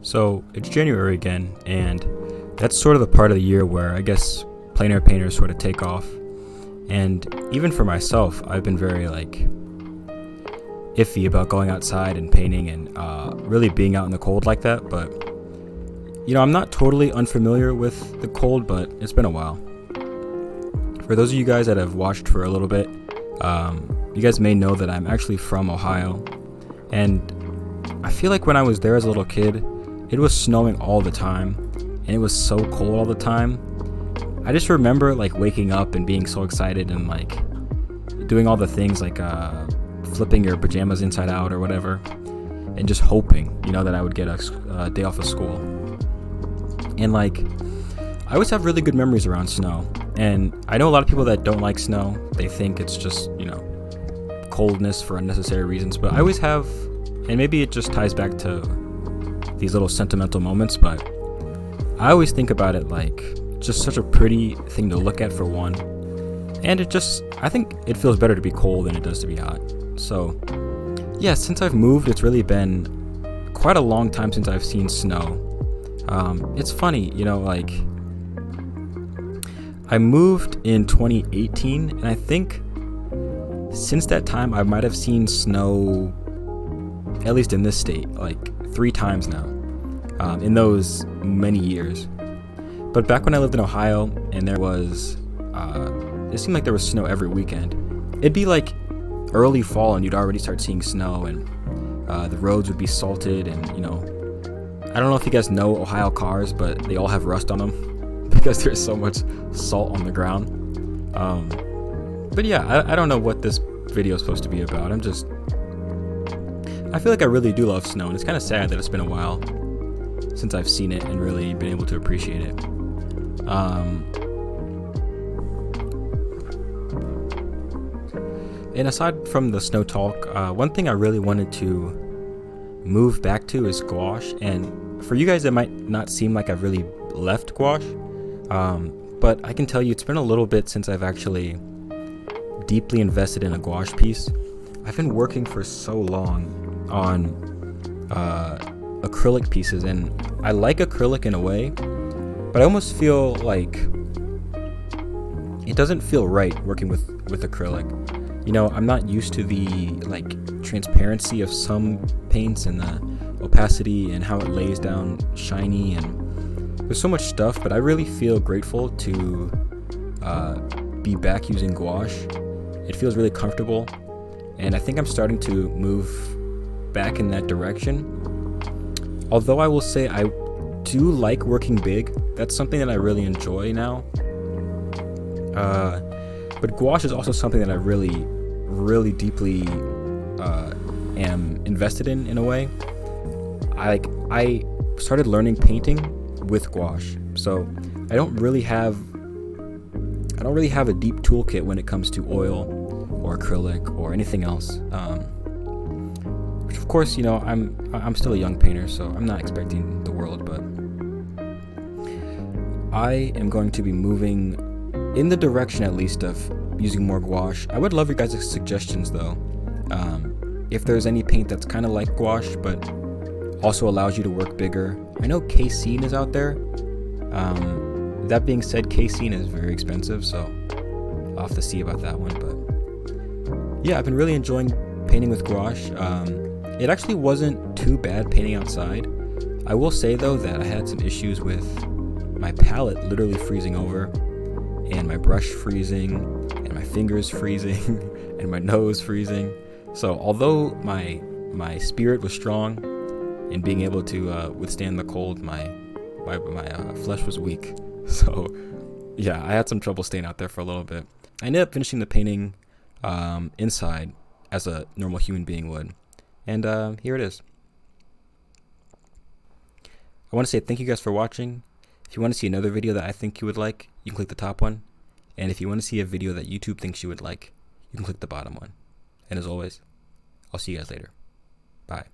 So it's January again, and that's sort of the part of the year where I guess plein air painters sort of take off. And even for myself, I've been very iffy about going outside and painting and really being out in the cold like that. But I'm not totally unfamiliar with the cold, but it's been a while. For those of you guys that have watched for a little bit, you guys may know that I'm actually from Ohio, and I feel like when I was there as a little kid, it was snowing all the time, and it was so cold all the time. I just remember waking up and being so excited and doing all the things flipping your pajamas inside out or whatever, and just hoping that I would get a day off of school. And I always have really good memories around snow, and I know a lot of people that don't like snow. They think it's just coldness for unnecessary reasons, but I always have, and maybe it just ties back to these little sentimental moments, but I always think about it just such a pretty thing to look at, for one, and I think it feels better to be cold than it does to be hot. So yeah, since I've moved, it's really been quite a long time since I've seen snow. It's funny, I moved in 2018, and I think since that time I might have seen snow, at least in this state, 3 times now, in those many years. But back when I lived in Ohio, and it seemed like there was snow every weekend. It'd be early fall, and you'd already start seeing snow, and the roads would be salted, and I don't know if you guys know Ohio cars, but they all have rust on them because there's so much salt on the ground. But yeah, I don't know what this video is supposed to be about. I feel like I really do love snow, and it's kind of sad that it's been a while since I've seen it and really been able to appreciate it. And aside from the snow talk, one thing I really wanted to move back to is gouache. And for you guys, it might not seem like I've really left gouache, but I can tell you it's been a little bit since I've actually deeply invested in a gouache piece. I've been working for so long on acrylic pieces, and I like acrylic in a way, but I almost feel like it doesn't feel right working with acrylic. I'm not used to the transparency of some paints and the opacity and how it lays down shiny, and there's so much stuff, but I really feel grateful to be back using gouache. It feels really comfortable, and I think I'm starting to move back in that direction. Although I will say I do like working big. That's something that I really enjoy now. But gouache is also something that I really, really deeply am invested in a way. I started learning painting with gouache, so I don't really have a deep toolkit when it comes to oil or acrylic or anything else. Which of course, I'm still a young painter, so I'm not expecting the world, but I am going to be moving in the direction, at least, of using more gouache. I would love your guys' suggestions, though. If there's any paint that's kind of like gouache, but also allows you to work bigger. I know casein is out there. That being said, casein is very expensive, so I'll have to see about that one. But yeah, I've been really enjoying painting with gouache. It actually wasn't too bad painting outside. I will say, though, that I had some issues with my palette literally freezing over, and my brush freezing, and my fingers freezing, and my nose freezing. So although my spirit was strong in being able to withstand the cold, my flesh was weak. So yeah, I had some trouble staying out there for a little bit. I ended up finishing the painting inside as a normal human being would. And here it is. I want to say thank you guys for watching. If you want to see another video that I think you would like, you can click the top one. And if you want to see a video that YouTube thinks you would like, you can click the bottom one. And as always, I'll see you guys later. Bye.